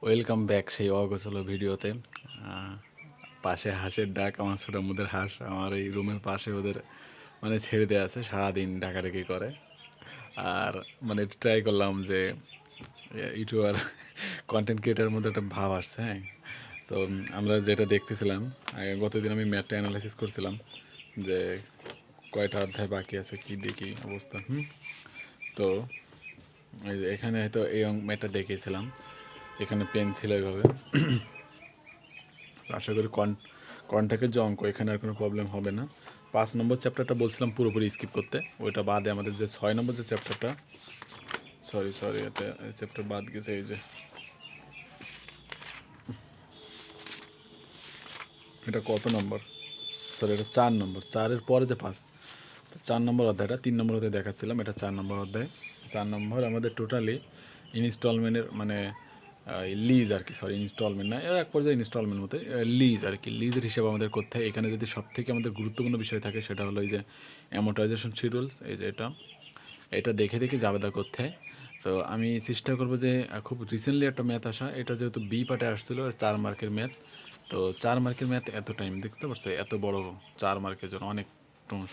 Welcome back সেই অগোছালো ভিডিওতে। পাশে হাঁসের ডাক, আমার ছোটো মুদের হাঁস আমার এই রুমের পাশে ওদের মানে ছেড়ে দেওয়া আছে, সারাদিন ডাকাডাকি করে। আর মানে ট্রাই করলাম যে ইউটিউবার কন্টেন্ট ক্রিয়েটারের মধ্যে একটা ভাব আসছে, হ্যাঁ। তো আমরা যেটা দেখতেছিলাম, গতদিন আমি ম্যাথটা অ্যানালাইসিস করছিলাম যে কয়টা অধ্যায় বাকি আছে, কী দেখি অবস্থা। তো এই যে এখানে হয়তো এই ম্যাথটা দেখিয়েছিলাম, এখানে পেন ছিল এইভাবে। আশা করি কন্ট্যাক্টের যে অঙ্ক, এখানে আর কোনো প্রবলেম হবে না। 5 নম্বর চ্যাপ্টারটা বলছিলাম পুরোপুরি স্কিপ করতে, ওইটা বাদে আমাদের যে 6 নম্বর যে চ্যাপ্টারটা, সরি এটা চ্যাপ্টার বাদ গেছে। এই যে এটা কত নম্বর, সরি এটা 4 নম্বর, 4-এর পরে যে 5, 4 নম্বর অধ্যায়টা 3 নম্বর অধ্যায় দেখাচ্ছিলাম, এটা 4 নম্বর অধ্যায়। 4 নম্বর আমাদের টোটালি ইনস্টলমেন্টের মানে লিজ আর কি, সরি ইনস্টলমেন্ট না, এর এক পর্যায়ে ইনস্টলমেন্ট মতো লিজ আর কি, লিজের হিসাব আমাদের করতে হয়। এখানে যদি সব থেকে আমাদের গুরুত্বপূর্ণ বিষয় থাকে সেটা হলো এই যে অ্যামোর্টাইজেশন শিডিউলস। এই যে এটা দেখে দেখে জাবেদা করতে হয়। তো আমি চেষ্টা করবো যে খুব রিসেন্টলি একটা ম্যাথ আসা, এটা যেহেতু বি পার্টে আসছিলো 4 মার্কের ম্যাথ। তো 4 মার্কের ম্যাথ এত টাইম দেখতে পারছে, এত বড় 4 মার্কের জন্য অনেক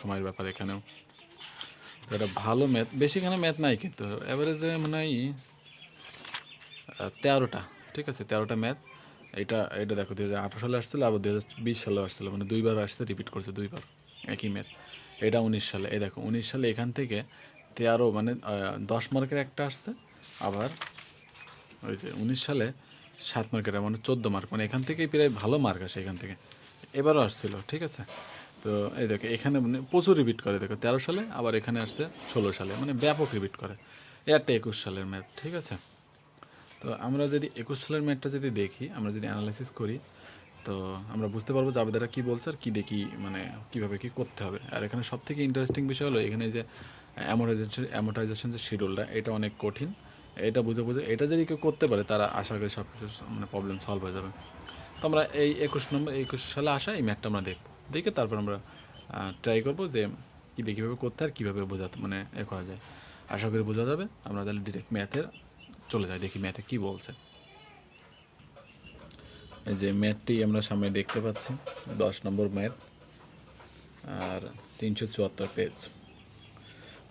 সময়ের ব্যাপার এখানেও। তো এটা ভালো ম্যাথ, বেশিখানে ম্যাথ নাই কিন্তু অ্যাভারেজে মনে হয় 13টা, ঠিক আছে 13টা ম্যাথ। এটা দেখো 2018 সালে আসছিলো, আবার 2020 সালেও আসছিলো, মানে দুইবার আসছে, রিপিট করছে দুইবার একই ম্যাথ। এটা 19 সালে, এই দেখো 19 সালে এখান থেকে 13 মানে 10 মার্কের একটা আসছে। আবার ওই যে 19 সালে 7 মার্কের, মানে 14 মার্ক, মানে এখান থেকেই প্রায় ভালো মার্ক আসে এখান থেকে। এবারও আসছিল, ঠিক আছে। তো এই দেখো এখানে মানে প্রচুর রিপিট করে, দেখো 13 সালে, আবার এখানে আসছে 16 সালে, মানে ব্যাপক রিপিট করে। একটা 21 সালের ম্যাথ, ঠিক আছে। তো আমরা যদি 21 সালের ম্যাথটা যদি দেখি, আমরা যদি অ্যানালাইসিস করি, তো আমরা বুঝতে পারবো জাবেদারা কী বলছে আর কী দেখি, মানে কীভাবে কী করতে হবে। আর এখানে সবথেকে ইন্টারেস্টিং বিষয় হলো এখানে যে অ্যামোর্টাইজেশন যে শিডিউলটা, এটা অনেক কঠিন। এটা বুঝে এটা যদি কেউ করতে পারে, তারা আশা করি সব কিছু মানে প্রবলেম সলভ হয়ে যাবে। তো আমরা এই 21 সালে আসা এই ম্যাথটা আমরা দেখবো, দেখে তারপর আমরা ট্রাই করবো যে কী দিয়ে কীভাবে করতে আর কীভাবে বোঝাতে মানে করা যায়। আশা করি বোঝা যাবে। আমরা তাহলে ডিরেক্ট ম্যাথে চলে যাই, দেখি ম্যাথে কী বলছে। এই যে ম্যাথটি আমরা সামনে দেখতে পাচ্ছি, 10 নম্বর ম্যাথ, আর 374 পেজ।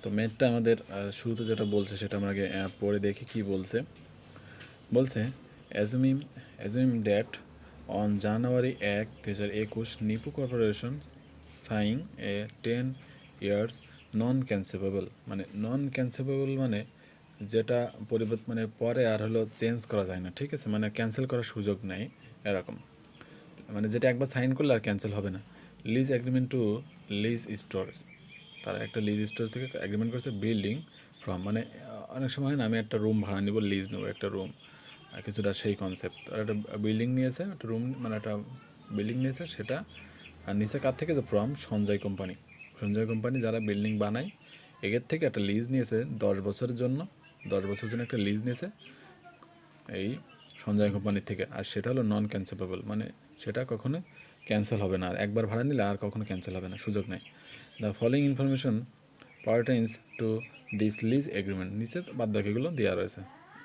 তো ম্যাথটা আমাদের শুরুতে যেটা বলছে সেটা আমরা আগে পড়ে দেখি কী বলছে। বলছে অ্যাজুমিং that on January 1, 2021 Nipu corporation saying A 10 years non cancellable, মানে নন ক্যান্সেলেবল মানে যেটা পরিবর্তন মানে পরে আর হলো চেঞ্জ করা যায় না, ঠিক আছে, মানে ক্যান্সেল করার সুযোগ নেই এরকম, মানে যেটা একবার সাইন করলে আর ক্যান্সেল হবে না। Lease agreement to lease stores, তারা একটা লিজ স্টোর থেকে এগ্রিমেন্ট করেছে বিল্ডিং ফ্রম, মানে অনেক সময় হয় না, আমি একটা রুম ভাড়া নিব, লিজ নেবো একটা রুম, কিছুটা সেই কনসেপ্ট। তারা একটা বিল্ডিং নিয়েছে, একটা রুম মানে একটা বিল্ডিং নিয়েছে, সেটা আর নিচে কার থেকে, যে from Sanjay company. Sanjay company যারা বিল্ডিং বানায়, এর থেকে একটা লিজ নিয়েছে 10 বছরের জন্য, 10 বছরের জন্য একটা লিজ নিয়েছে এই সঞ্জয় কোম্পানির থেকে। আর সেটা হলো নন ক্যান্সেলেবল, মানে সেটা কখনো ক্যান্সেল হবে না, আর একবার ভাড়া নিলে আর কখনো ক্যান্সেল হবে না, সুযোগ নেই। The following information pertains to this lease agreement, নিচে বাদ বাকিগুলো দেওয়া রয়েছে।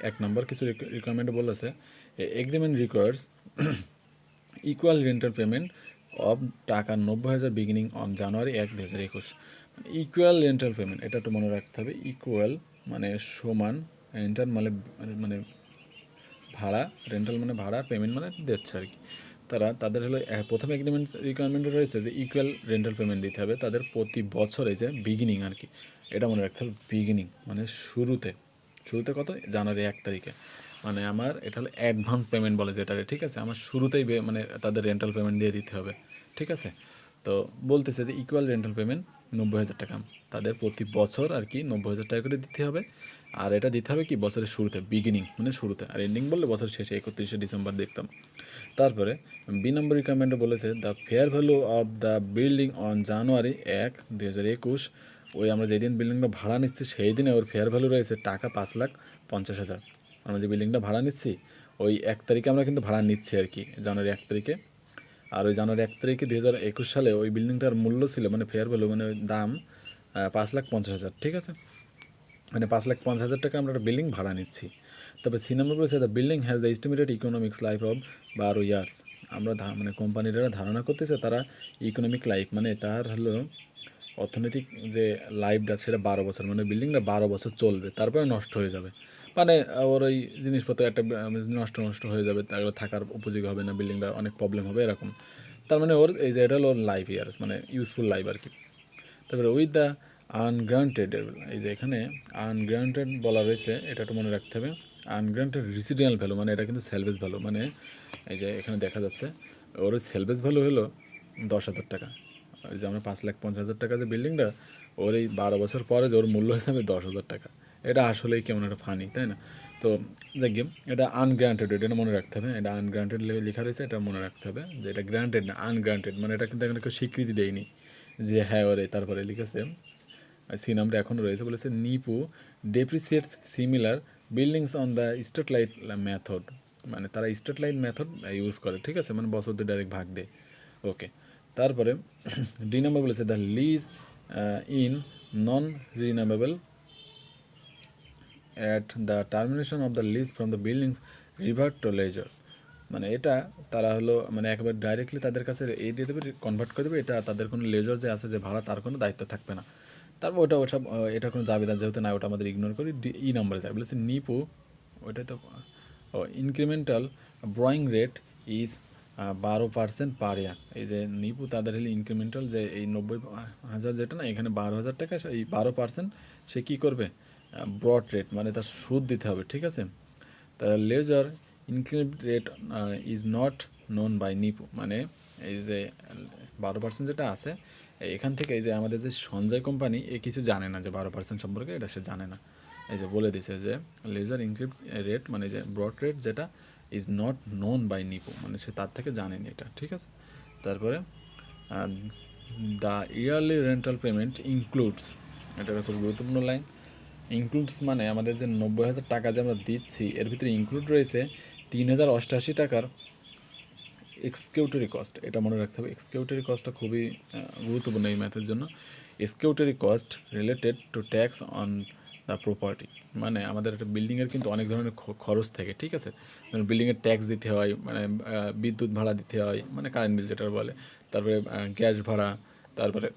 1 নম্বর কিছু রিকোয়ারমেন্ট বলেছে, agreement requires equal rental payment of টাকা 90,000 beginning on January 1, 2021। Equal rental payment, এটা একটু মনে রাখতে হবে। ইকুয়াল মানে সমান, রেন্টাল মানে মানে ভাড়া, রেন্টাল মানে ভাড়া, পেমেন্ট মানে দিচ্ছে আর কি। তাদের হলো প্রথম এগ্রিমেন্ট রিকোয়ারমেন্টে রয়েছে যে ইকুয়াল রেন্টাল পেমেন্ট দিতে হবে তাদের প্রতি বছরে, যে বিগিনিং আর কি, এটা মনে রাখতে হবে। বিগিনিং মানে শুরুতে কত, জানুয়ারি 1 তারিখে, মানে আমার এটা হলো অ্যাডভান্স পেমেন্ট বলে যেটাকে, ঠিক আছে। আমার শুরুতেই মানে তাদের রেন্টাল পেমেন্ট দিয়ে দিতে হবে, ঠিক আছে। তো বলতেছে যে ইকুয়াল রেন্টাল পেমেন্ট 90,000 টাকা, তাদের প্রতি বছর আর কি 90,000 টাকা করে দিতে হবে। আর এটা দিতে হবে কি বছরের শুরুতে, বিগিনিং মানে শুরুতে, আর এন্ডিং বললে বছর শেষে 31শে ডিসেম্বর দেখতাম। তারপরে 2 নম্বর রিকোয়ারমেন্টে বলেছে the fair value of the building on January 1, 2021, ওই আমরা যেদিন বিল্ডিংটা ভাড়া নিচ্ছি সেই দিনে ওর ফেয়ার ভ্যালু রয়েছে টাকা 5,50,000। আমরা যে বিল্ডিংটা ভাড়া নিচ্ছি ওই 1 তারিখে আমরা কিন্তু ভাড়া নিচ্ছি আর কি, জানুয়ারি 1 তারিখে। আর ওই জানুয়ারি 1 তারিখে 2021 সালে ওই বিল্ডিংটার মূল্য ছিল, মানে ফেয়ার ভ্যালু মানে ওই দাম 5,50,000, ঠিক আছে। মানে 5,50,000 টাকা আমরা একটা বিল্ডিং ভাড়া নিচ্ছি। তারপরে সি নম্বর বলেছে the building has the estimated economics life of 12 years. আমরা মানে কোম্পানিরা ধারণা করতেছে তারা ইকোনমিক লাইফ মানে তার হলো অর্থনৈতিক যে লাইফটা সেটা 12 বছর, মানে বিল্ডিংটা 12 বছর চলবে, তারপরে নষ্ট হয়ে যাবে। মানে ওর ওই জিনিসপত্র একটা নষ্ট নষ্ট হয়ে যাবে, তাহলে থাকার উপযোগী হবে না, বিল্ডিংটা অনেক প্রবলেম হবে এরকম। তার মানে ওর এই যে এটা হলো লাইফ ইয়ার্স, মানে ইউজফুল লাইফ আর কি। তারপরে উইথ দ্য আনগ্রান্টেড, এই যে এখানে আনগ্রান্টেড বলা রয়েছে, এটা একটু মনে রাখতে হবে। আনগ্রান্টেড রেসিডেন্টাল ভ্যালু মানে এটা কিন্তু সেলভেজ ভ্যালু, মানে এই যে এখানে দেখা যাচ্ছে ওর সেলভেজ ভ্যালু হলো 10,000 টাকা। এই যে আমরা 5,50,000 টাকা যে বিল্ডিংটা, ওর এই 12 বছর পরে যে ওর মূল্য হয়ে যাবে 10,000 টাকা। এটা আসলেই কেমন একটা ফানি, তাই না? তো যাক গেম, এটা আনগ্রান্টেড, এটা মনে রাখতে হবে। এটা আনগ্রান্টেড লেখা রয়েছে, এটা মনে রাখতে হবে যে এটা গ্রান্টেড না, আনগ্রান্টেড, মানে এটা কিন্তু এখানে কেউ স্বীকৃতি দেয়নি যে হ্যাঁ ওরে। তারপরে লিখেছে সি নামটা এখনও রয়েছে, বলেছে Nipu depreciates similar buildings on the straight line method, মানে তারা স্ট্রিট লাইট মেথড ইউজ করে, ঠিক আছে, মানে বছর দিয়ে ডাইরেক্ট ভাগ দেয়। ওকে, তারপরে ডি নাম্বার বলেছে the lease in non renewable at the termination of the lease from the buildings revert to lessor, মানে এটা তারা হলো মানে একেবারে ডাইরেক্টলি তাদের কাছে এই দিয়ে দেবে, কনভার্ট করে দেবে, এটা তাদের কোনো লেজার যে আছে যে ভাড়া, তার কোনো দায়িত্ব থাকবে না। তারপর ওটা ওসব এটার কোনো জাবেদা যেহেতু না, ওটা আমাদের ইগনোর করি। ই নাম্বারে যায়, বলেছে নিপু ওইটাই তো ইনক্রিমেন্টাল ব্রয়িং রেট ইজ 12% পার ইয়ার। এই যে নিপু তাদের হলে ইনক্রিমেন্টাল যে এই 90,000 যেটা না, এখানে 12,000 টাকা, এই 12% সে কী করবে, ব্রড রেট মানে তার সুদ দিতে হবে, ঠিক আছে। তা lessor increment rate is not known by Nipu, মানে এই যে 12% যেটা আছে এখান থেকে, এই যে আমাদের যে সঞ্জয় কোম্পানি এ কিছু জানে না যে 12% সম্পর্কে, এটা সে জানে না। এই যে বলে দিছে যে লেজার ইনক্রিপ্ট রেট মানে যে ব্রড রেট যেটা is not known by Nipu, মানে সে তার থেকে জানেনি এটা, ঠিক আছে। তারপরে the yearly rental payment includes, এটা একটা খুব গুরুত্বপূর্ণ লাইন। ইনক্লুডস মানে আমাদের যে 90,000 টাকা যে আমরা দিচ্ছি এর ভিতরে ইনক্লুড রয়েছে 3,088 টাকার এক্সিকিউটরি কস্ট, এটা মনে রাখতে হবে। এক্সিকিউটরি কস্টটা খুবই গুরুত্বপূর্ণ এই ম্যাথের জন্য। Executory cost related to tax on the property, মানে আমাদের একটা বিল্ডিংয়ের কিন্তু অনেক ধরনের খরচ থাকে, ঠিক আছে। যেমন বিল্ডিংয়ের ট্যাক্স দিতে হয়, মানে বিদ্যুৎ ভাড়া দিতে হয়, মানে কারেন্ট বিল যেটা বলে, তারপরে গ্যাস ভাড়া, তারপরে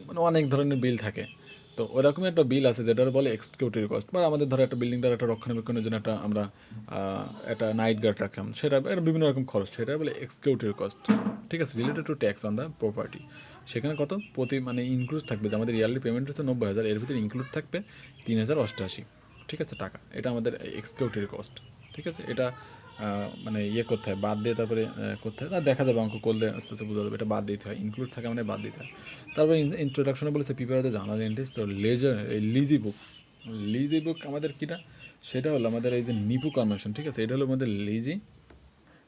মানে অনেক ধরনের বিল থাকে। তো ওরকমই একটা বিল আছে যেটার বলে এক্সিকিউটিভ কস্ট, বা আমাদের ধরো একটা বিল্ডিংটার একটা রক্ষণাবেক্ষণের জন্য একটা আমরা একটা নাইট গার্ড রাখলাম, সেটা এটা বিভিন্ন রকম খরচ, সেটা বলে এক্সিকিউটিভ কস্ট, ঠিক আছে, related to tax on the property. সেখানে কত প্রতি মানে ইনক্লুড থাকবে যে আমাদের ইয়ারলি পেমেন্ট হচ্ছে 90,000, এর ভিতরে ইনক্লুড থাকবে 3,088, ঠিক আছে, টাকা। এটা আমাদের এক্সিকিউটিভ কস্ট, ঠিক আছে। এটা মানে ইয়ে করতে হয়, বাদ দিয়ে তারপরে করতে হয়, দেখা যাবে অঙ্ক করলে আস্তে আস্তে বোঝা যাবে, এটা বাদ দিতে হয়, ইনক্লুড থাকে মানে বাদ দিতে হয়। তারপরে ইন্ট্রোডাকশনে বলেছে প্রিপেয়ার দ্য জার্নাল এন্ট্রিজ। তো লেজার এই লিজি বুক, লিজি বুক আমাদের কীটা, সেটা হলো আমাদের এই যে নিপু কনভেনশন, ঠিক আছে, এটা হলো আমাদের লিজি,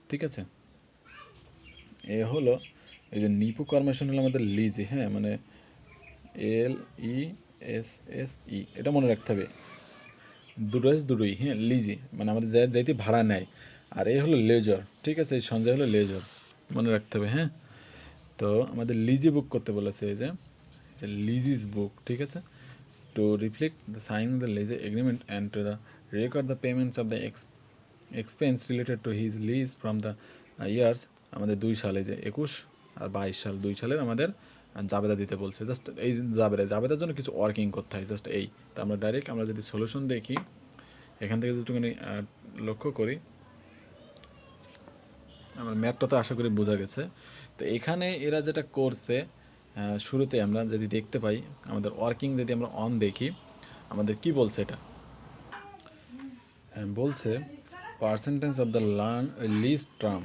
ঠিক আছে। এ হলো এই যে নিপু কনভেনশন হলো আমাদের লিজি, হ্যাঁ, মানে LESSE, এটা মনে রাখতে হবে, দুটোই, হ্যাঁ, লিজি মানে আমাদের যাইতে ভাড়া নেয়, আর এই হলো লেজার, ঠিক আছে, এই সঞ্জয় হলো লেজার, মনে রাখতে হবে, হ্যাঁ। তো আমাদের লিজি বুক করতে বলেছে, এই যে লিজিস বুক, ঠিক আছে, to reflect the sign the lease agreement and to the record the payments of the expense related to his lease from the years, আমাদের 2 সালে যে 21 আর 22 সাল, 2 সালের আমাদের জাবেদা দিতে বলছে। জাস্ট এই জাবেদার জন্য কিছু ওয়ার্কিং করতে হয়, জাস্ট এই। তো আমরা ডাইরেক্ট আমরা যদি সলিউশন দেখি এখান থেকে একটুখানি লক্ষ্য করি, আমার ম্যাপটা তো আশা করি বোঝা গেছে। তো এখানে এরা যেটা করছে, শুরুতে আমরা যদি দেখতে পাই আমাদের ওয়ার্কিং যদি আমরা অন দেখি, আমাদের কি বলছে, এটা বলছে percentage of the list term,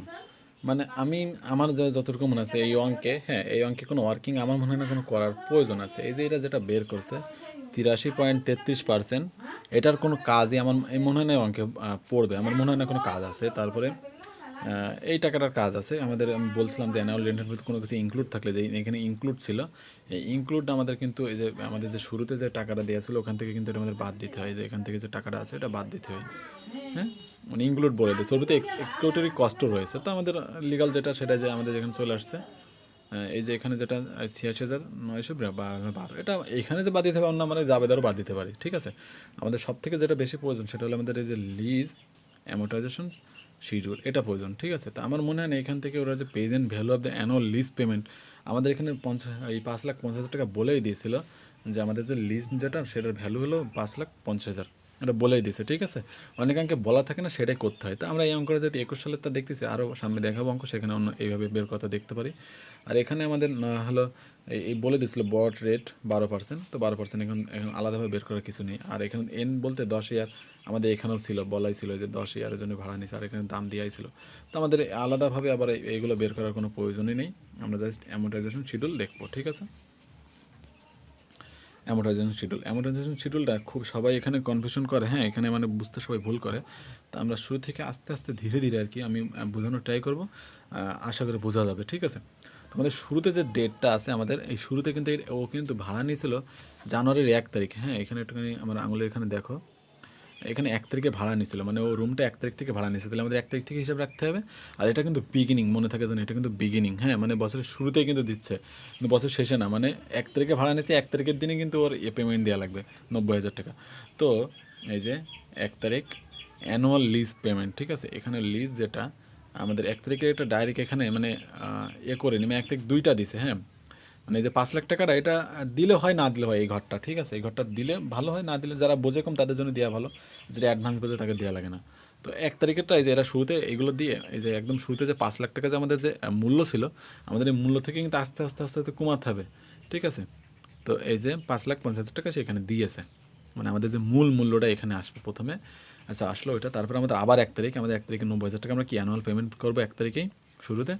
মানে আমি আমার যতটুকু মনে আছে এই অঙ্কে, হ্যাঁ, এই অঙ্কে কোনো ওয়ার্কিং আমার মনে হয় না কোনো করার প্রয়োজন আছে। এই যে এটা যেটা বের করছে 83.33%, এটার কোনো কাজই আমার এই মনে হয় না অঙ্কে পড়বে, আমার মনে হয় না কোনো কাজ আছে। তারপরে এই টাকাটার কাজ আছে আমাদের, আমি বলছিলাম যে অ্যানুয়াল রেন্টের ভিতরে কোনো কিছু ইনক্লুড থাকলে, যে এখানে ইনক্লুড ছিল, এই ইনক্লুডটা আমাদের কিন্তু এই যে আমাদের যে শুরুতে যে টাকাটা দেওয়া ছিল ওখান থেকে কিন্তু এটা আমাদের বাদ দিতে হয়, যে এখান থেকে যে টাকাটা আছে এটা বাদ দিতে হয়, হ্যাঁ, মানে ইনক্লুড বলে দিচ্ছে। ওর ভিতরে এক্সিকিউটিভ কস্টও রয়েছে, তো আমাদের লিগাল যেটা সেটা যে আমাদের যেখানে চলে আসছে এই যে এখানে যেটা 86,912, এটা এখানে যে বাদ দিতে পারবো না মানে জাবেদারও বাদ দিতে পারি, ঠিক আছে। আমাদের সব থেকে যেটা বেশি প্রয়োজন সেটা হলো আমাদের এই যে লিজ অ্যামোর্টাইজেশন শিডিউল, এটা প্রয়োজন, ঠিক আছে। তো আমার মনে হয় না এখান থেকে ওরা যে present value of the annual lease payment আমাদের এখানে 5,50,000 টাকা বলেই দিয়েছিল যে আমাদের যে লিজ যেটা সেটার ভ্যালু হলো 5,50,000, এটা বলেই দিয়েছে, ঠিক আছে। অনেকাংকে বলা থাকে না, সেটাই করতে হয়। তো আমরা এই অঙ্কটা যদি 21 সালের তা দেখতেছি, আরও সামনে দেখাবো অঙ্ক, সেখানে অন্য এইভাবে বের কথা দেখতে পারি। আর এখানে আমাদের হলো এই বলে দিয়েছিল বট রেট 12%, তো 12% এখন এখন আলাদাভাবে বের করার কিছু নেই। আর এখানে এন বলতে 10 ইয়ার আমাদের এখানেও ছিল, বলাই ছিল যে 10 ইয়ারের জন্য ভাড়া নিছে, আর এখানে দাম দেওয়াই ছিল। তো আমাদের আলাদাভাবে আবার এইগুলো বের করার কোনো প্রয়োজনই নেই, আমরা জাস্ট অ্যামোর্টাইজেশন শিডিউল দেখবো, ঠিক আছে। অ্যামোর্টাইজেশন শিডিউলটা খুব সবাই এখানে কনফিউশন করে, হ্যাঁ, এখানে মানে বুঝতে সবাই ভুল করে। তো আমরা শুরু থেকে আস্তে আস্তে ধীরে ধীরে আর কি আমি বোঝানোর ট্রাই করবো, আশা করে বোঝা যাবে, ঠিক আছে। তো আমাদের শুরুতে যে ডেটটা আছে আমাদের এই শুরুতে কিন্তু ও কিন্তু ভাড়া নিয়েছিল জানুয়ারির 1 তারিখ, হ্যাঁ, এখানে একটুখানি আমার আঙুলের এখানে দেখো, এখানে 1 তারিখে ভাড়া নিয়েছিল, মানে ও রুমটা 1 তারিখ থেকে ভাড়া নিয়েছে, তাহলে আমাদের 1 তারিখ থেকে হিসাব রাখতে হবে। আর এটা কিন্তু বিগিনিং, মনে থাকে যেন এটা কিন্তু বিগিনিং, হ্যাঁ, মানে বছরের শুরুতেই কিন্তু দিচ্ছে, কিন্তু বছর শেষে না। মানে 1 তারিখে ভাড়া নিয়েছে, 1 তারিখের দিনে কিন্তু ওর পেমেন্ট দেওয়া লাগবে 90,000 টাকা। তো এই যে 1 তারিখ অ্যানুয়াল লিজ পেমেন্ট, ঠিক আছে। এখানে লিজ যেটা আমাদের 1 তারিখে এটা ডাইরেক্ট এখানে মানে করে নি, মানে 1 তারিখ 2টা দিছে, হ্যাঁ, মানে এই যে 5,00,000 টাকাটা এটা দিলে হয় না দিলে হয়, এই ঘরটা, ঠিক আছে। এই ঘরটা দিলে ভালো হয়, না দিলে যারা বোঝে কম তাদের জন্য দেওয়া ভালো, যেটা অ্যাডভান্স বোঝে তাকে দেওয়া লাগে না। তো 1 তারিখেরটা এই যে এরা শুরুতে এগুলো দিয়ে এই যে একদম শুরুতে যে 5,00,000 টাকা যে আমাদের যে মূল্য ছিল, আমাদের এই মূল্য থেকে কিন্তু আস্তে আস্তে আস্তে আস্তে কমাতে হবে, ঠিক আছে। তো এই যে 5,50,000 টাকা সেখানে দিয়েছে, মানে আমাদের যে মূল মূল্যটা এখানে আসবে প্রথমে। আচ্ছা, আসলো ওইটা, তারপরে আমাদের আবার 1 তারিখ, আমাদের 1 তারিখে 90,000 টাকা আমরা কি অ্যানুয়াল পেমেন্ট করবো 1 তারিখেই শুরুতে।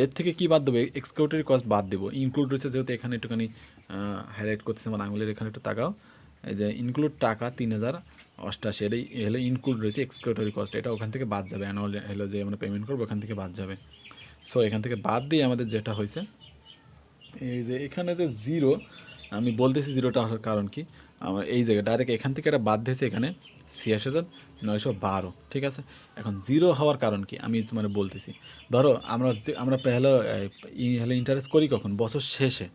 এর থেকে কি বাদ দেবো, এক্সিকিউটিভ কস্ট বাদ দেবো, ইনক্লুড রয়েছে যেহেতু এখানে একটুখানি হাইলাইট করতেছে আমার আঙুলের এখানে একটু তাকাও, এই যে ইনক্লুড টাকা 3,088, এটাই হলো ইনক্লুড রয়েছে এক্সিকিউটিভ কস্ট, এটা ওখান থেকে বাদ যাবে, অ্যানুয়াল হলো যে আমরা পেমেন্ট করবো ওখান থেকে বাদ যাবে। সো এখান থেকে বাদ দিয়ে আমাদের যেটা হয়েছে এই যে এখানে যে জিরো, আমি বলতেছি জিরোটা আসার কারণ কি, আমার এই জায়গায় ডাইরেক্ট এখান থেকে এটা বাদ দিয়েছে এখানে 86,912, ঠিক আছে। এখন জিরো হওয়ার কারণ কি আমি মানে বলতেছি, ধরো আমরা হলো হলো ইন্টারেস্ট করি কখন, বছর শেষে,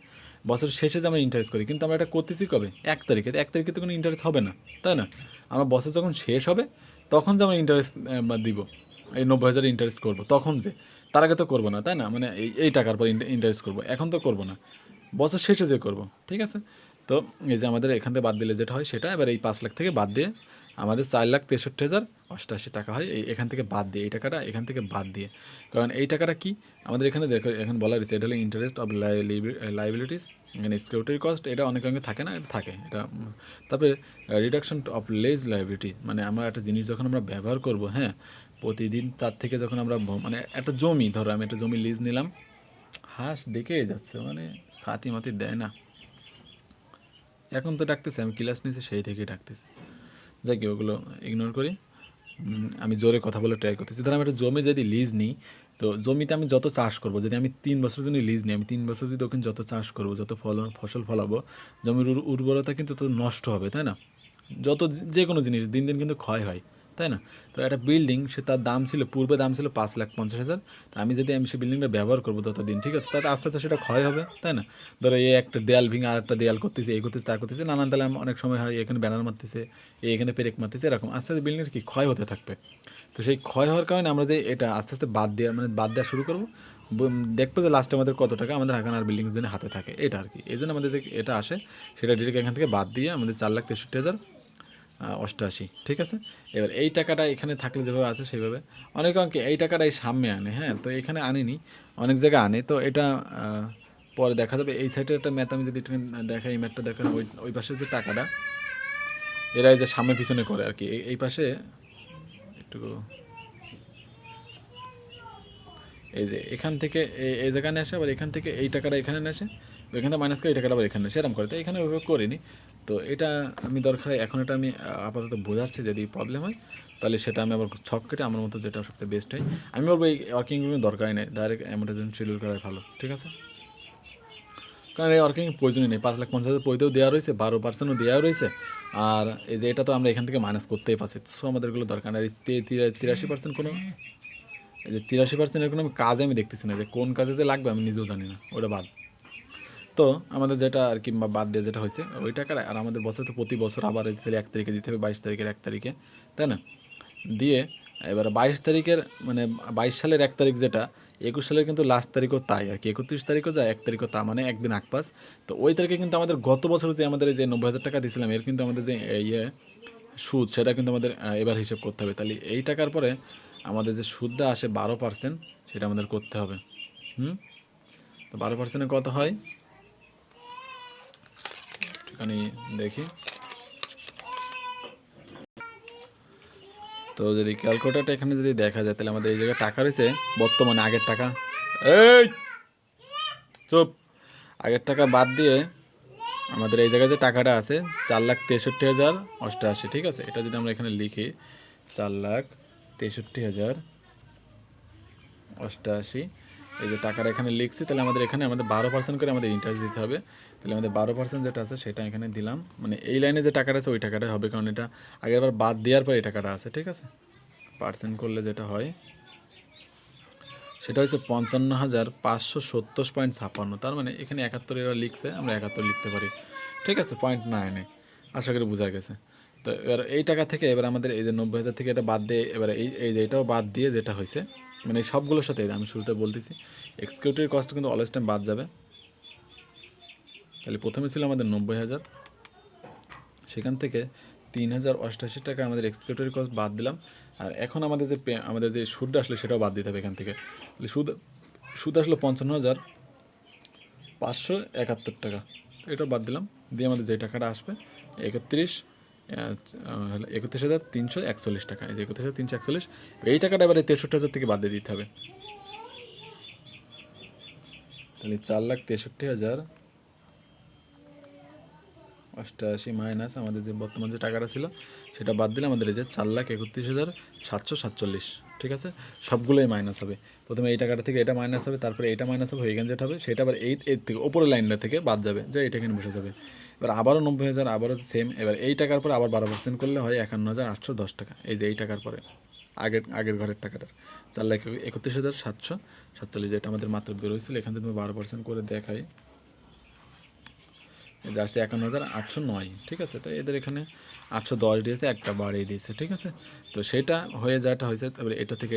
বছর শেষে যে আমরা ইন্টারেস্ট করি, কিন্তু আমরা এটা করতেছি কবে, 1 তারিখে। 1 তারিখে তো কোনো ইন্টারেস্ট হবে না, তাই না। আমরা বছর যখন শেষ হবে তখন যে আমরা ইন্টারেস্ট দিব, এই 90,000 ইন্টারেস্ট করবো তখন, যে তার আগে তো করবো না, তাই না। মানে এই টাকার পর ইন্টারেস্ট করবো, এখন তো করবো না, বছর শেষে যে করবো, ঠিক আছে। তো এই যে আমাদের এখান থেকে বাদ দিলে যেটা হয় সেটা, এবার এই 5,00,000 থেকে বাদ দিয়ে আমাদের 4,63,088 টাকা হয়, এখান থেকে বাদ দিয়ে, এই টাকাটা এখান থেকে বাদ দিয়ে। কারণ এই টাকাটা কি আমাদের এখানে দেখো, এখানে বলা রয়েছে এটা হলো ইন্টারেস্ট অফ লাইবিলিটিস, এখানে সিকিউরিটি কস্ট, এটা অনেক অঙ্গে থাকে না, এটা থাকে এটা। তারপরে রিডাকশন অফ লেজ লাইবিলিটি, মানে আমরা একটা জিনিস যখন আমরা ব্যবহার করব, হ্যাঁ, প্রতিদিন তার থেকে যখন আমরা মানে একটা জমি, ধরো আমি একটা জমি লিজ নিলাম, হাঁস ডেকেই যাচ্ছে, মানে খাতি মাতি দেয় না, এখন তো ডাকতেছে, আমি ক্লাস নিয়েছি সেই থেকেই ডাকতেছে, যাই কি ওগুলো ইগনোর করি। আমি জোরে কথা বলে ট্রাই করতেছি। ধর আমি একটা জমি যদি লিজ নিই, তো জমিতে আমি যত চাষ করব, যদি আমি 3 বছর জন্য লিজ নিই, আমি 3 বছর যদি ওখানে যত চাষ করবো, যত ফসল ফলাবো, জমির উর্বরতা কিন্তু তো নষ্ট হবে, তাই না। যত যে কোনো জিনিস দিন দিন কিন্তু ক্ষয় হয়, তাই না। তো একটা বিল্ডিং, সে তার দাম ছিল পূর্বে দাম ছিল 5,50,000, তো আমি যদি সেই বিল্ডিংটা ব্যবহার করবো ততদিন, ঠিক আছে, তাতে আস্তে আস্তে সেটা ক্ষয় হবে, তাই না। ধরো এই একটা দেয়াল ভেঙে আর একটা দেয়াল করতেছে, এই করতেছে তা করতেছে, নানান তাহলে অনেক সময় হয় এখানে ব্যানার মারতেছে, এখানে পেরেক মারতেছে, এরকম আস্তে আস্তে বিল্ডিংটা কি ক্ষয় হতে থাকবে। তো সেই ক্ষয় হওয়ার কারণে আমরা যে এটা আস্তে আস্তে বাদ দেওয়া শুরু করবো, দেখবো যে লাস্টে আমাদের কত টাকা আমাদের এখন আর বিল্ডিংয়ের জন্য হাতে থাকে, এটা আর কি। এই জন্য আমাদের যে এটা আসে সেটা ডিরেক্ট এখান থেকে বাদ দিয়ে আমাদের 4,63,088, ঠিক আছে। এবার এই টাকাটা এখানে থাকলে যেভাবে আছে সেইভাবে, অনেক অঙ্কে এই টাকাটা এই সামনে আনে, হ্যাঁ, তো এখানে আনেনি, অনেক জায়গায় আনে, তো এটা পরে দেখা যাবে। এই সাইডের একটা ম্যাথ আমি যদি একটু দেখাই, এই ম্যাথটা দেখেন, ওই পাশে যে টাকাটা এরা এই যে সামনে পিছনে করে আর কি, এই পাশে একটু, এই যে এখান থেকে এই জায়গায় আসে, আবার এখান থেকে এই টাকাটা এখানে আসে, এখান থেকে মাইনাস করে এই টাকাটা আবার এখানে আসে, এরকম করে। তো এখানে ওইভাবে করিনি, তো এটা আমি দরকার এখন এটা আমি আপাতত বোঝাচ্ছি, যদি প্রবলেম হয় তাহলে সেটা আমি আবার ছক কেটে আমার মতো যেটা সবচেয়ে বেস্ট হয় আমি বলবো, এই ওয়ার্কিংগুলো দরকারই নেই, ডাইরেক্ট অ্যামোর্টাইজেশন শিডিউল করাই ভালো, ঠিক আছে। কারণ এই ওয়ার্কিং প্রয়োজনই নেই, 5,50,000 পইতেও দেওয়া রয়েছে, 12%ও দেওয়া রয়েছে, আর এই যে এটা তো আমরা এখান থেকে মাইনাস করতেই পারছি, সো আমাদের এগুলো দরকার নেই। 83% কোনো এই যে 83% এর কোনো কাজে আমি দেখতেছি না, যে কোন কাজে যে লাগবে আমি নিজেও জানি না, ওটা বাদ। তো আমাদের যেটা আর কি বাদ দিয়ে যেটা হয়েছে ওই টাকার, আর আমাদের বছর তো প্রতি বছর আবার তাহলে 1 তারিখে দিতে হবে, 22 তারিখের 1 তারিখে, তাই না? দিয়ে এবার 22 তারিখের মানে 22 সালের 1 তারিখ যেটা, 21 সালের কিন্তু লাস্ট তারিখও তাই আর কি, 31 তারিখও যায়, 1 তারিখও তা, মানে একদিন আকপাস। তো ওই তারিখে কিন্তু আমাদের গত বছর যে আমাদের এই যে 90,000 টাকা দিয়েছিলাম, এর কিন্তু আমাদের যে ইয়ে সুদ, সেটা কিন্তু আমাদের এবার হিসেব করতে হবে। তাহলে এই টাকার পরে আমাদের যে সুদটা আসে 12%, সেটা আমাদের করতে হবে। তো 12%-এ কত হয় একটুখানি দেখি। তো যদি ক্যালকুলেটারটা এখানে যদি দেখা যায়, তাহলে আমাদের এই জায়গায় টাকা রয়েছে বর্তমানে আগের টাকা, এই চুপ, আগের টাকা বাদ দিয়ে আমাদের এই জায়গায় যে টাকাটা আছে 4,63,088, ঠিক আছে? এটা যদি আমরা এখানে লিখি 4,63,088, এই যে টাকাটা এখানে লিখছি, তাহলে আমাদের এখানে আমাদের 12% করে আমাদের ইন্টারেস্ট দিতে হবে। তাহলে আমাদের 12% যেটা আছে সেটা এখানে দিলাম, মানে এই লাইনে যে টাকাটা আছে ওই টাকাটাই হবে, কারণ এটা আগেরবার বাদ দেওয়ার পর এই টাকাটা আছে, ঠিক আছে? পার্সেন্ট করলে যেটা হয় সেটা হচ্ছে 55,570.56, তার মানে এখানে 71 এরা লিখছে, আমরা 71 লিখতে পারি, ঠিক আছে? 0.9, আশা করি বোঝা গেছে। তো এবার এই টাকা থেকে এবার আমাদের এই যে 90,000 থেকে এটা বাদ দিয়ে, এবার এই যে এটাও বাদ দিয়ে যেটা হয়েছে, মানে সবগুলোর সাথে আমি শুরুতে বলতেছি এক্সিকিউটিভ কস্ট কিন্তু অলওয়েজ টাইম বাদ যাবে। তাহলে প্রথমে ছিল আমাদের 90,000, সেখান থেকে 3,088 টাকা আমাদের এক্সিকিউটিভ কস্ট বাদ দিলাম। আর এখন আমাদের যে সুদটা আসলে সেটাও বাদ দিতে হবে এখান থেকে। তাহলে সুদ আসলো 55,571 টাকা, এটাও বাদ দিলাম। দিয়ে আমাদের যে টাকাটা আসবে 31,341 টাকা, এই যে 31,341, এই টাকাটা এবারে 63,000 থেকে বাদ দিয়ে দিতে হবে। তাহলে 4,63,088 মাইনাস আমাদের যে বর্তমান যে টাকাটা ছিল সেটা বাদ দিলে আমাদের এই যে 4,31,747, ঠিক আছে? সবগুলোই মাইনাস হবে। প্রথমে এই টাকাটা থেকে এটা মাইনাস হবে, তারপরে এটা মাইনাস হবে, এখানে যেটা হবে সেটা আবার এর থেকে ওপরের লাইনটা থেকে বাদ যাবে, যে এটা এখানে বসে যাবে। এবার আবারও 90,000, আবারও সেম। এবার এই টাকার পরে আবার 12% করলে হয় 51,810 টাকা, এই যে এই টাকার পরে আগের ঘরের টাকাটার 4,31,747, যেটা আমাদের মাত্র বেরোয়ছিল। এখান থেকে 12% করে দেখাই, এদের আসছে 51,809, ঠিক আছে? তো এদের এখানে 810 দিয়েছে, একটা বাড়িয়ে দিয়েছে, ঠিক আছে? তো সেটা হয়ে যাওয়াটা হয়েছে, তারপরে এটা থেকে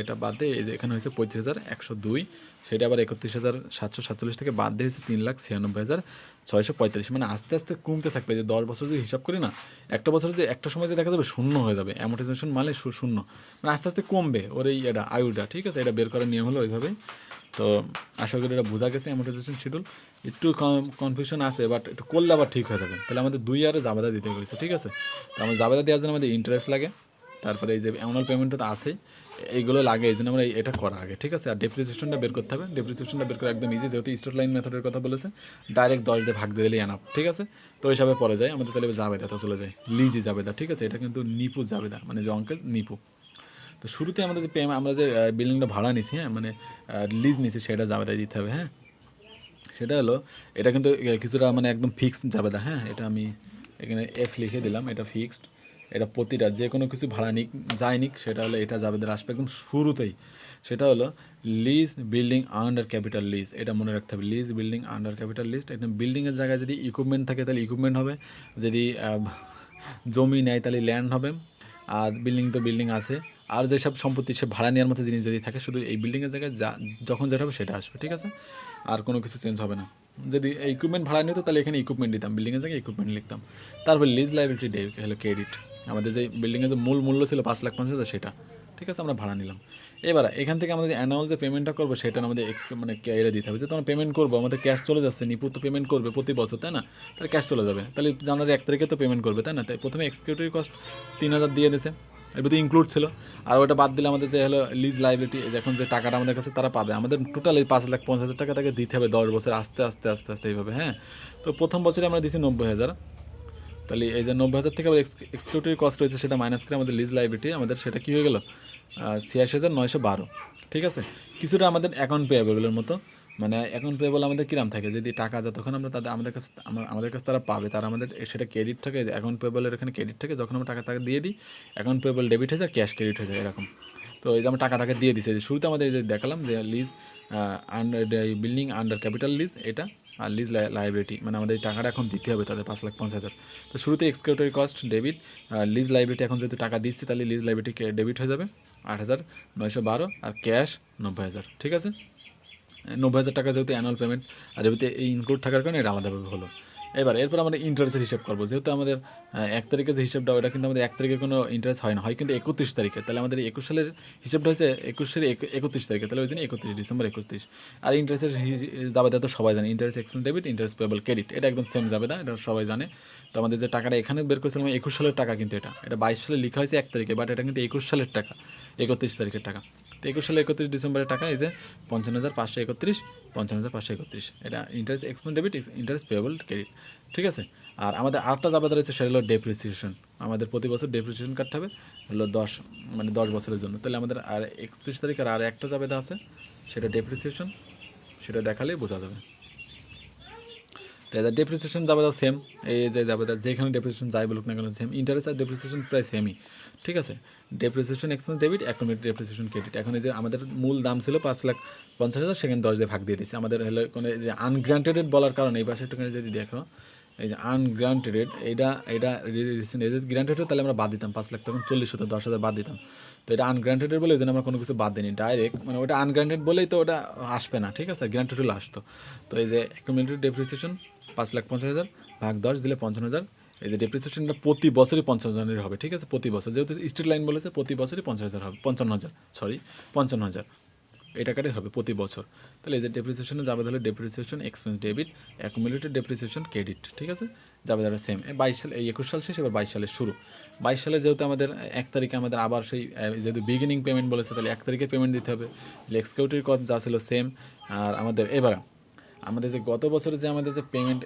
এটা বাদ দিয়ে এই যে এখানে হয়েছে 35,102, সেটা আবার 31,747 থেকে বাদ দিয়ে হয়েছে 3,96,645, মানে আস্তে আস্তে কমতে থাকবে। যে 10 বছর যদি হিসাব করি না, একটা বছর যে একটা সময় যে দেখা যাবে শূন্য হয়ে যাবে, অ্যামোর্টাইজেশন মানে শূন্য, মানে আস্তে আস্তে কমবে ওর এই এটা আয়ুটা, ঠিক আছে? এটা বের করার নিয়ম হলো ওইভাবেই। তো আশা করি এটা বোঝা গেছে অ্যামোর্টাইজেশন শিডিউল। একটু কনফিউশন আছে, বাট একটু করলে আবার ঠিক হয়ে যাবে। তাহলে আমাদের 2 ইয়ারে জাবেদা দিতে হয়েছে, ঠিক আছে? তো আমার জাবেদা দেওয়ার জন্য আমাদের ইন্টারেস্ট লাগে, তারপরে এই যে অ্যানুয়াল পেমেন্টটা তো আছেই, এইগুলো লাগে, এই জন্য আমরা এটা করা আগে, ঠিক আছে? আর ডেপ্রিসিয়েশনটা বের করতে হবে। ডেপ্রিসিয়েশনটা বের করা একদম ইজি, যেহেতু স্ট্রেট লাইন মেথডের কথা বলেছে, ডাইরেক্ট 10 দিয়ে ভাগ দিয়ে দিলেই এনাফ, ঠিক আছে? তো ওই হিসাবে পরে যায় আমাদের, তাহলে জাবেদাটা চলে যায়, লিজি জাবেদা, ঠিক আছে? এটা কিন্তু নিপু জাবেদা, মানে যে অঙ্কের নিপু। তো শুরুতে আমাদের যে আমরা যে বিল্ডিংটা ভাড়া নিছি, হ্যাঁ, মানে লিজ নিছি, সেটা জাবেদায় দিতে হবে, হ্যাঁ? সেটা হলো, এটা কিন্তু কিছুটা মানে একদম ফিক্সড জাবেদা, হ্যাঁ? এটা আমি এখানে এফ লিখে দিলাম, এটা ফিক্সড। এটা প্রতিটা যে কোনো কিছু ভাড়া নিক যাই নিক, সেটা হলো এটা জাবেদার আসবে একদম শুরুতেই। সেটা হলো lease building under capital lease, এটা মনে রাখতে হবে, lease building under capital lease. এটা বিল্ডিংয়ের জায়গায় যদি ইকুইপমেন্ট থাকে তাহলে ইকুইপমেন্ট হবে, যদি জমি নেয় তাহলে ল্যান্ড হবে, আর বিল্ডিং তো বিল্ডিং আছে। আর যেসব সম্পত্তি সে ভাড়া নেওয়ার মতো জিনিস যদি থাকে, শুধু এই বিল্ডিংয়ের জায়গায় যখন যেটা হবে সেটা আসবে, ঠিক আছে? আর কোনো কিছু চেঞ্জ হবে না। যদি ইকুইপমেন্ট ভাড়া নিত তাহলে এখানে ইকুইপমেন্ট দিতাম, বিল্ডিংয়ের জায়গায় ইকুইপমেন্ট লিখতাম। তারপর লিজ লাইবিলিটি হলো ক্রেডিট, আমাদের যে বিল্ডিংয়ের যে মূল মূল্য ছিল 5,50,000, সেটা, ঠিক আছে? আমরা ভাড়া নিলাম। এবার এখান থেকে আমাদের অ্যানুয়াল যে পেমেন্টটা করবো সেটা আমাদের মানে এটা দিতে হবে, যে তোমার পেমেন্ট করবো, আমাদের ক্যাশ চলে যাচ্ছে, নিপু তো পেমেন্ট করবে প্রতি বছর, তাই না? তাহলে ক্যাশ চলে যাবে, তাহলে জানুয়ারি 1 তারিখে তো পেমেন্ট করবে, তাই না? তাই প্রথমে এক্সিকিউটিভ কস্ট 3,000 দিয়ে দিয়েছে, এর ভিতরে ইনক্লুড ছিল। আর ওটা বাদ দিলে আমাদের যে হলো লিজ লাইবিলিটি, এখন যে টাকাটা আমাদের কাছে তারা পাবে, আমাদের টোটাল এই 5,50,000 টাকা তাকে দিতে হবে 10 বছর, আস্তে আস্তে আস্তে আস্তে এইভাবে, হ্যাঁ? তো প্রথম বছরে আমরা দিয়েছি 90,000, তাহলে এই যে 90,000 থেকে আবার এক্সিকিউটিভ কস্ট রয়েছে, সেটা মাইনাস করে আমাদের লিজ লাইবিলিটি আমাদের সেটা কী হয়ে গেল, 86,912, ঠিক আছে? কিছুটা আমাদের অ্যাকাউন্ট পেয়েবলের মতো, মানে অ্যাকাউন্ট পেয়েবল আমাদের কিরাম থাকে, যদি টাকা যতক্ষণ আমরা আমাদের কাছে তারা পাবে, তারা আমাদের সেটা ক্রেডিট থাকে, অ্যাকাউন্ট পেয়েবলের এখানে ক্রেডিট থাকে, যখন আমরা টাকা দিয়ে দিই অ্যাকাউন্ট পেয়েবল ডেবিট হয়ে যায়, ক্যাশ ক্রেডিট হয়ে যায়, এরকম। তো তো এই যে আমরা টাকা তাকে দিয়ে দিছি, যে শুরুতে আমাদের এই যে দেখালাম যে lease under building under capital lease এটা, আর লিজ লাইবিলিটি মানে আমাদের এই টাকাটা এখন দিতে হবে তাদের 5,50,000। তো শুরুতে executive cost debit, lease liability এখন যেহেতু টাকা দিচ্ছি তাহলে লিজ লাইবিলিটি ডেবিট হয়ে যাবে 8,912, আর ক্যাশ 90,000। ঠিক আছে, 90,000 টাকা যেহেতু অ্যানুয়াল পেমেন্ট, আর এবারে এই ইনক্লুড থাকার কারণে এটা আলাদাভাবে হলো। এরপর আমরা ইন্টারেস্টের হিসাব করবো, যেহেতু আমাদের 1 তারিখে যে হিসাবটা ওটা কিন্তু আমাদের 1 তারিখে কোনো ইন্টারেস্ট হয় না, হয় কিন্তু 31 তারিখে। তাহলে আমাদের 21 সালের হিসাবটা হয়েছে 31 তারিখে, তাহলে ওই দিন 31 ডিসেম্বর 31। আর ইন্টারেস্টের জাবেদা তো সবাই জানে, interest expense debit, interest payable credit, এটা একদম সেম জাবেদা, এটা সবাই জানে। তো আমাদের যে টাকাটা এখানে বের করেছিলাম 21 সালের টাকা, কিন্তু এটা 22 সালে লেখা হয়েছে 1 তারিখে, বাট এটা কিন্তু 21 সালের টাকা, 31 তারিখের টাকা। তো 21 সালে 31 ডিসেম্বরের টাকা এই যে 55,531, 55,531, এটা interest expense debit, interest payable credit. ঠিক আছে, আর আমাদের আরেকটা জাবেদা রয়েছে, সেটা হলো ডেপ্রিসিয়েশন। আমাদের প্রতি বছর ডেপ্রিসিয়েশন কাটতে হবে হলো 10 বছরের জন্য। তাহলে আমাদের আর 31 তারিখের আর একটা জাবেদা আছে, সেটা ডেপ্রিসিয়েশন, সেটা দেখালেই বোঝা যাবে। তাই ডেপ্রিসিয়েশন জাবেদাও সেম, এই যে জাবেদা যেখানে ডেপ্রিসিয়েশন যাই বলুক না কেন সেম, ইন্টারেস্ট আর ডেপ্রিসিয়েশন প্রায় সেমই। ঠিক আছে, depreciation expense debit, account depreciation credit. এখন এই যে আমাদের মূল দাম ছিল 5,50,000, সেখানে 10 দিয়ে ভাগ দিয়ে দিচ্ছে। আমাদের হলো কোনো যে আনগ্রান্টেড বলার কারণে এই পাশে একটুখানি যদি দেখো, এই যে আনগ্রান্টেড এটা এটা গ্রান্টেড, তাহলে আমরা বাদ দিতাম 5 লাখ, তখন 40 হতো, 10,000 বাদ দিতাম। তো এটা আনগ্রান্টেড বলে ওই জন্য আমরা কোনো কিছু বাদ দিইনি, ডাইরেক্ট মানে ওটা আনগ্রান্টেড বলেই তো ওটা আসবে না। ঠিক আছে, গ্রান্টেড হলে আসতো। তো এই যে অ্যাকুমুলেটেড ডেপ্রিসিয়েশন 5,50,000 ভাগ 10 দিলে 55,000। এই যে ডেপ্রিসিয়েশনটা প্রতি বছরই 55,000 হবে। ঠিক আছে, প্রতি বছর, যেহেতু স্ট্রিট লাইন বলেছে প্রতি বছরই 50,000 হবে, 55,000 এই টাকাটাই হবে প্রতি বছর। তাহলে এই যে ডেপ্রিসিয়েশনে যাবে, তাহলে depreciation expense debit, accumulated depreciation credit. ঠিক আছে, যাবে তারা সেম। 22 সাল, এই 21 সাল শেষ, এবার 22 সালের শুরু। 22 সালে যেহেতু আমাদের 1 তারিখে আমাদের আবার সেই যেহেতু বিগিনিং পেমেন্ট বলেছে, তাহলে 1 তারিখে পেমেন্ট দিতে হবে। এক্সিকিউটিভ কস্ট যা ছিল সেম। আর আমাদের যে গত বছরে যে আমাদের যে পেমেন্ট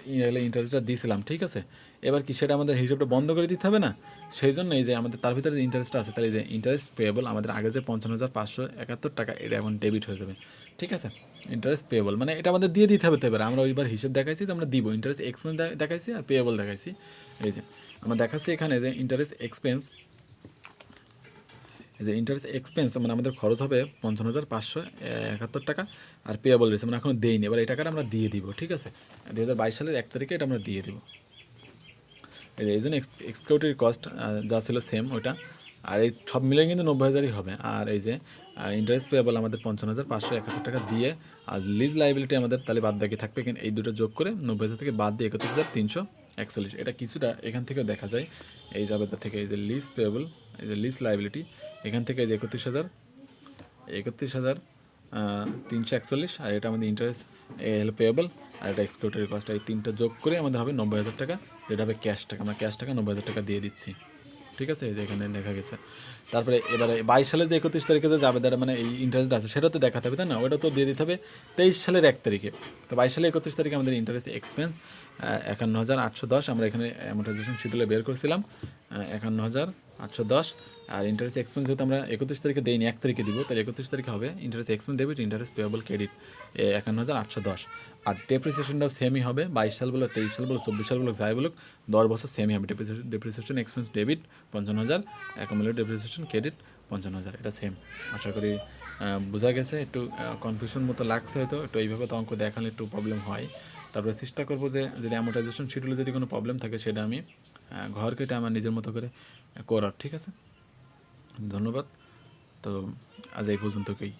ইন্টারেস্টটা দিয়েছিলাম, ঠিক আছে, এবার কি সেটা আমাদের হিসাবটা বন্ধ করে দিতে হবে না? সেই জন্য এই যে আমাদের তার ভিতরে যে ইন্টারেস্টটা আছে, তাহলে এই যে ইন্টারেস্ট পেয়েবল আমাদের আগে যে 55,571 টাকা, এটা এখন ডেবিট হয়ে যাবে। ঠিক আছে, ইন্টারেস্ট পেয়েবল মানে এটা আমাদের দিয়ে দিতে হবে। তো এবার আমরা ওইবার হিসেব দেখাইছি যে আমরা দিব, ইন্টারেস্ট এক্সপেন্স দেখাইছি আর পেয়েবল দেখাইছি। এই যে আমরা দেখাচ্ছি এখানে যে ইন্টারেস্ট এক্সপেন্স, যে ইন্টারেস্ট এক্সপেন্স মানে আমাদের খরচ হবে 55,571 টাকা, আর পেয়েবল রয়েছে মানে এখন দেইনি, এবার এই টাকাটা আমরা দিয়ে দিব। ঠিক আছে, 2022 সালের 1 তারিখে এটা আমরা দিয়ে দিব। এই জন্য এক্সিকিউটিভ কস্ট যা ছিল সেম ওইটা, আর এই সব মিলে কিন্তু 90,000ই হবে। আর এই যে ইন্টারেস্ট পেয়েবল আমাদের 55,571 টাকা দিয়ে, আর লিজ লাইবিলিটি আমাদের তাহলে বাদ বাকি থাকবে, কিন্তু এই দুটো যোগ করে 90,000 থেকে বাদ দিয়ে 31,341। এটা কিছুটা এখান থেকে দেখা যায়, এই জাবেদা থেকে, এই যে লিজ পেয়েবল, এই যে লিজ লাইবিলিটি, এখান থেকে এই যে 31,341, আর এটা আমাদের ইন্টারেস্ট হলো পেয়েবল, আর এটা এক্সিকিউটিভ কস্ট, এই তিনটা যোগ করে আমাদের হবে 90,000 টাকা, যেটা হবে ক্যাশ টাকা। আমরা ক্যাশ টাকা 90,000 টাকা দিয়ে দিচ্ছি। ঠিক আছে, এই যে এখানে দেখা গেছে। তারপরে এবারে 22 সালে যে 31 তারিখে যে জাবেদার মানে এই ইন্টারেস্ট আছে, সেটা তো দেখাতে হবে, তাই না? ওটা তো দিয়ে দিতে হবে 23 সালের 1 তারিখে। তো 22 সালে 31 তারিখে আমাদের ইন্টারেস্ট এক্সপেন্স 51,810, আমরা এখানে অ্যামোর্টাইজেশন শিডিউলে বের করছিলাম 51,810। আর ইন্টারেস্ট এক্সপেন্স যেহেতু আমরা 31 তারিখে দেইনি, 1 তারিখে দিব, তাহলে 31 তারিখে হবে interest expense debit, interest payable credit 51,810। আর ডেপ্রিসিয়েশনটাও সেমই হবে, 22 সাল বলো, 23 সাল বলো, 24 সাল বলো, যাই বলুক, 10 বছর সেমই হবে। Depreciation expense debit 55,000, accumulated depreciation credit 55,000, এটা সেম। আশা করি বোঝা গেছে। একটু কনফিউশন মতো লাগছে হয়তো, একটু এইভাবে তো অঙ্ক দেখালে একটু প্রবলেম হয়। তারপরে চেষ্টা করবো যে যদি অ্যামোর্টাইজেশন শিডিউলে যদি কোনো প্রবলেম থাকে, সেটা আমি ঘর কেটে আমার নিজের মতো করে করার। ঠিক আছে, ধন্যবাদ। তো আজ এই পর্যন্তই।